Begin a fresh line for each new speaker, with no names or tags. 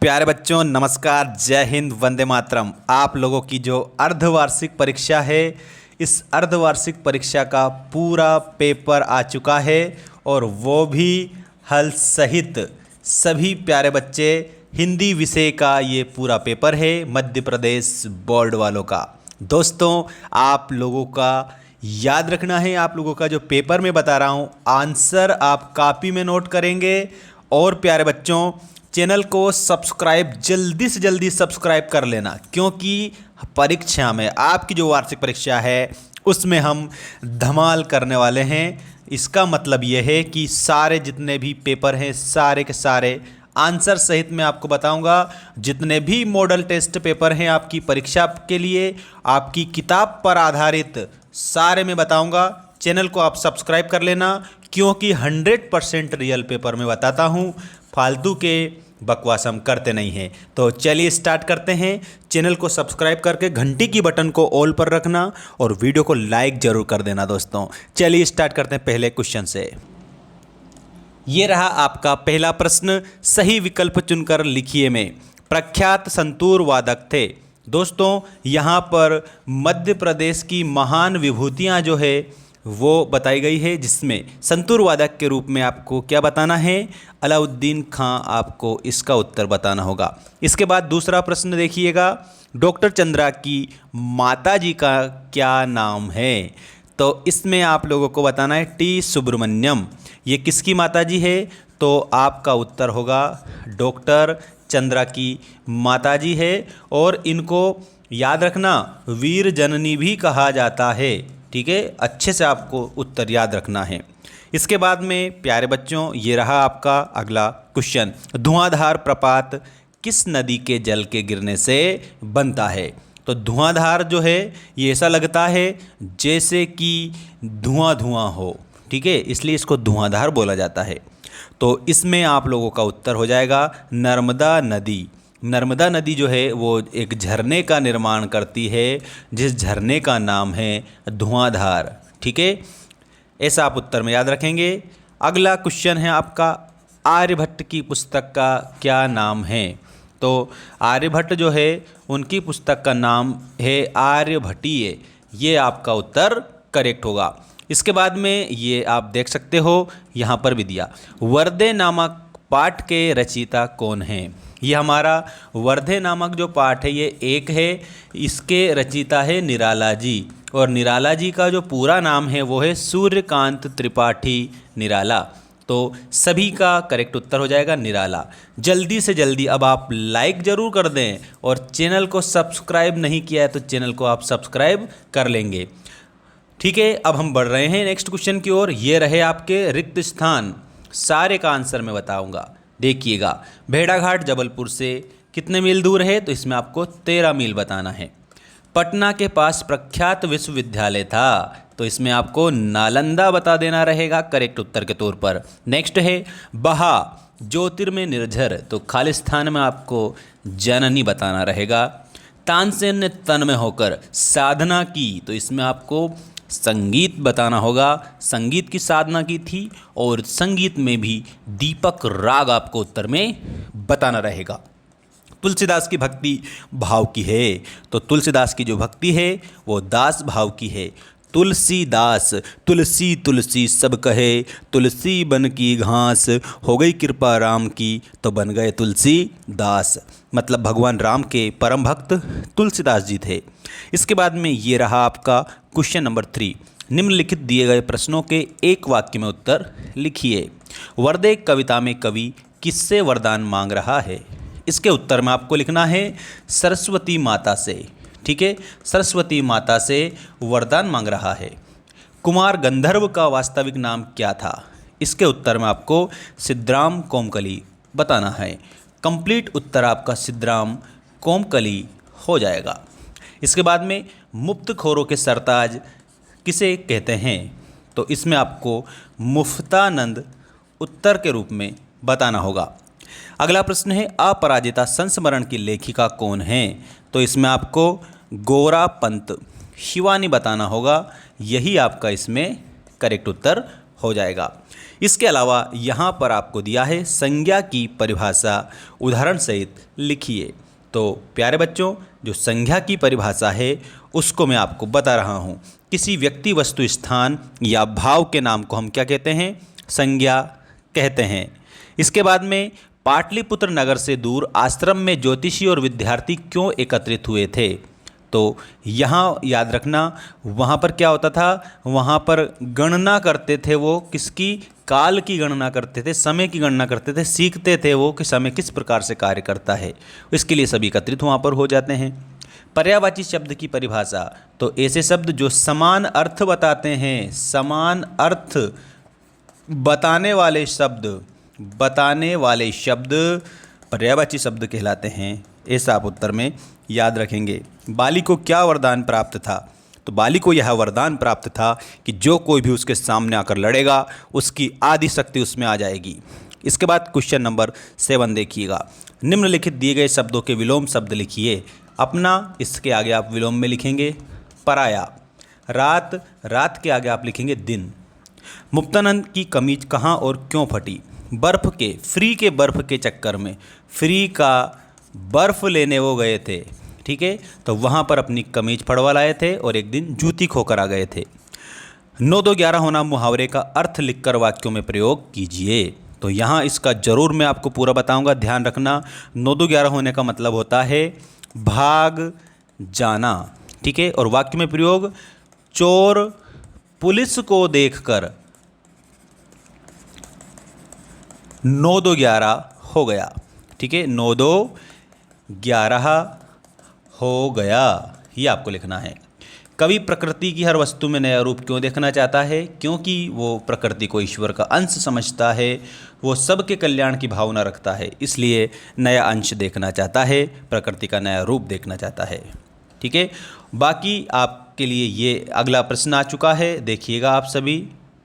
प्यारे बच्चों नमस्कार, जय हिंद, वंदे मातरम। आप लोगों की जो अर्धवार्षिक परीक्षा है, इस अर्धवार्षिक परीक्षा का पूरा पेपर आ चुका है और वो भी हल सहित। सभी प्यारे बच्चे, हिंदी विषय का ये पूरा पेपर है मध्य प्रदेश बोर्ड वालों का। दोस्तों, आप लोगों का याद रखना है, आप लोगों का जो पेपर में बता रहा हूँ आंसर आप कॉपी में नोट करेंगे। और प्यारे बच्चों, चैनल को सब्सक्राइब जल्दी से जल्दी सब्सक्राइब कर लेना, क्योंकि परीक्षा में, आपकी जो वार्षिक परीक्षा है उसमें हम धमाल करने वाले हैं। इसका मतलब यह है कि सारे जितने भी पेपर हैं सारे के सारे आंसर सहित मैं आपको बताऊंगा। जितने भी मॉडल टेस्ट पेपर हैं आपकी परीक्षा के लिए, आपकी किताब पर आधारित सारे मैं बताऊंगा। चैनल को आप सब्सक्राइब कर लेना, क्योंकि 100% रियल पेपर में बताता हूँ, फालतू के बकवास हम करते नहीं हैं। तो चलिए स्टार्ट करते हैं। चैनल को सब्सक्राइब करके घंटी की बटन को ऑल पर रखना और वीडियो को लाइक जरूर कर देना। दोस्तों चलिए स्टार्ट करते हैं पहले क्वेश्चन से। ये रहा आपका पहला प्रश्न, सही विकल्प चुनकर लिखिए में। प्रख्यात संतूर वादक थे। दोस्तों यहाँ पर मध्य प्रदेश की महान विभूतियाँ जो है वो बताई गई है, जिसमें संतूर वादक के रूप में आपको क्या बताना है? अलाउद्दीन खां, आपको इसका उत्तर बताना होगा। इसके बाद दूसरा प्रश्न देखिएगा, डॉक्टर चंद्रा की माताजी का क्या नाम है? तो इसमें आप लोगों को बताना है टी सुब्रमण्यम। ये किसकी माताजी है? तो आपका उत्तर होगा डॉक्टर चंद्रा की माताजी है। और इनको याद रखना, वीर जननी भी कहा जाता है। ठीक है, अच्छे से आपको उत्तर याद रखना है। इसके बाद में प्यारे बच्चों, ये रहा आपका अगला क्वेश्चन, धुआंधार प्रपात किस नदी के जल के गिरने से बनता है? तो धुआंधार जो है ये ऐसा लगता है जैसे कि धुआं धुआं हो, ठीक है, इसलिए इसको धुआंधार बोला जाता है। तो इसमें आप लोगों का उत्तर हो जाएगा नर्मदा नदी। नर्मदा नदी जो है वो एक झरने का निर्माण करती है, जिस झरने का नाम है धुआंधार। ठीक है, ऐसा आप उत्तर में याद रखेंगे। अगला क्वेश्चन है आपका, आर्यभट्ट की पुस्तक का क्या नाम है? तो आर्यभट्ट जो है उनकी पुस्तक का नाम है आर्यभट्टीय। ये आपका उत्तर करेक्ट होगा। इसके बाद में ये आप देख सकते हो, यहाँ पर भी दिया, वर्दे नामक पाठ के रचयिता कौन हैं? ये हमारा वर्धे नामक जो पाठ है ये एक है, इसके रचयिता है निराला जी। और निराला जी का जो पूरा नाम है वो है सूर्यकांत त्रिपाठी निराला। तो सभी का करेक्ट उत्तर हो जाएगा निराला। जल्दी से जल्दी अब आप लाइक ज़रूर कर दें, और चैनल को सब्सक्राइब नहीं किया है तो चैनल को आप सब्सक्राइब कर लेंगे। ठीक है, अब हम बढ़ रहे हैं नेक्स्ट क्वेश्चन की ओर। ये रहे आपके रिक्त स्थान, सारे का आंसर मैं बताऊंगा। देखिएगा, भेड़ाघाट जबलपुर से कितने मील दूर है? तो इसमें आपको 13 मील बताना है। पटना के पास प्रख्यात विश्वविद्यालय था, तो इसमें आपको नालंदा बता देना रहेगा करेक्ट उत्तर के तौर पर। नेक्स्ट है बहा ज्योतिर्मय निर्झर, तो खालिस्तान में आपको जननी बताना रहेगा। तानसेन ने तन में होकर साधना की, तो इसमें आपको संगीत बताना होगा, संगीत की साधना की थी। और संगीत में भी दीपक राग आपको उत्तर में बताना रहेगा। तुलसीदास की भक्ति भाव की है, तो तुलसीदास की जो भक्ति है वो दास भाव की है। तुलसीदास तुलसी तुलसी सब कहे, तुलसी बन की घास, हो गई कृपा राम की तो बन गए तुलसी दास। मतलब भगवान राम के परम भक्त तुलसीदास जी थे। इसके बाद में ये रहा आपका क्वेश्चन नंबर 3, निम्नलिखित दिए गए प्रश्नों के एक वाक्य में उत्तर लिखिए। वर्दे कविता में कवि किससे वरदान मांग रहा है? इसके उत्तर में आपको लिखना है सरस्वती माता से। ठीक है, सरस्वती माता से वरदान मांग रहा है। कुमार गंधर्व का वास्तविक नाम क्या था? इसके उत्तर में आपको सिद्धराम कोमकली बताना है। कंप्लीट उत्तर आपका सिद्धराम कोमकली हो जाएगा। इसके बाद में मुफ्तखोरों के सरताज किसे कहते हैं? तो इसमें आपको मुफ्तानंद उत्तर के रूप में बताना होगा। अगला प्रश्न है, अपराजिता संस्मरण की लेखिका कौन है? तो इसमें आपको गोरा पंत शिवानी बताना होगा। यही आपका इसमें करेक्ट उत्तर हो जाएगा। इसके अलावा यहाँ पर आपको दिया है संज्ञा की परिभाषा, उदाहरण सहित लिखिए। तो प्यारे बच्चों, जो संज्ञा की परिभाषा है उसको मैं आपको बता रहा हूँ। किसी व्यक्ति, वस्तु, स्थान या भाव के नाम को हम क्या कहते हैं? संज्ञा कहते हैं। इसके बाद में पाटलिपुत्र नगर से दूर आश्रम में ज्योतिषी और विद्यार्थी क्यों एकत्रित हुए थे? तो यहाँ याद रखना, वहाँ पर क्या होता था? वहाँ पर गणना करते थे वो, किसकी? काल की गणना करते थे, समय की गणना करते थे, सीखते थे वो कि समय किस प्रकार से कार्य करता है। इसके लिए सभी एकत्रित वहाँ पर हो जाते हैं। पर्यायवाची शब्द की परिभाषा, तो ऐसे शब्द जो समान अर्थ बताते हैं, समान अर्थ बताने वाले शब्द पर्यायवाची शब्द कहलाते हैं। ऐसा आप उत्तर में याद रखेंगे। बाली को क्या वरदान प्राप्त था? तो बाली को यह वरदान प्राप्त था कि जो कोई भी उसके सामने आकर लड़ेगा उसकी आदि शक्ति उसमें आ जाएगी। इसके बाद क्वेश्चन नंबर 7 देखिएगा। निम्नलिखित दिए गए शब्दों के विलोम शब्द लिखिए। अपना, इसके आगे आप विलोम में लिखेंगे पराया। रात, रात के आगे आप लिखेंगे दिन। मुक्तानंद की कमीज कहाँ और क्यों फटी? बर्फ़ के, फ्री के बर्फ़ के चक्कर में, फ्री का बर्फ़ लेने वो गए थे, ठीक है, तो वहाँ पर अपनी कमीज फड़वा लाए थे और एक दिन जूती खोकर आ गए थे। 9 2 11 होना मुहावरे का अर्थ लिखकर वाक्यों में प्रयोग कीजिए। तो यहाँ इसका जरूर मैं आपको पूरा बताऊंगा, ध्यान रखना। 9 2 11 होने का मतलब होता है भाग जाना, ठीक है, और वाक्य में प्रयोग, चोर पुलिस को देखकर 9 2 11 हो गया, ठीक है, 9 2 11 हो गया, ये आपको लिखना है। कवि प्रकृति की हर वस्तु में नया रूप क्यों देखना चाहता है? क्योंकि वो प्रकृति को ईश्वर का अंश समझता है, वो सबके कल्याण की भावना रखता है, इसलिए नया अंश देखना चाहता है, प्रकृति का नया रूप देखना चाहता है, ठीक है। बाकी आपके लिए ये अगला प्रश्न आ चुका है, देखिएगा आप सभी।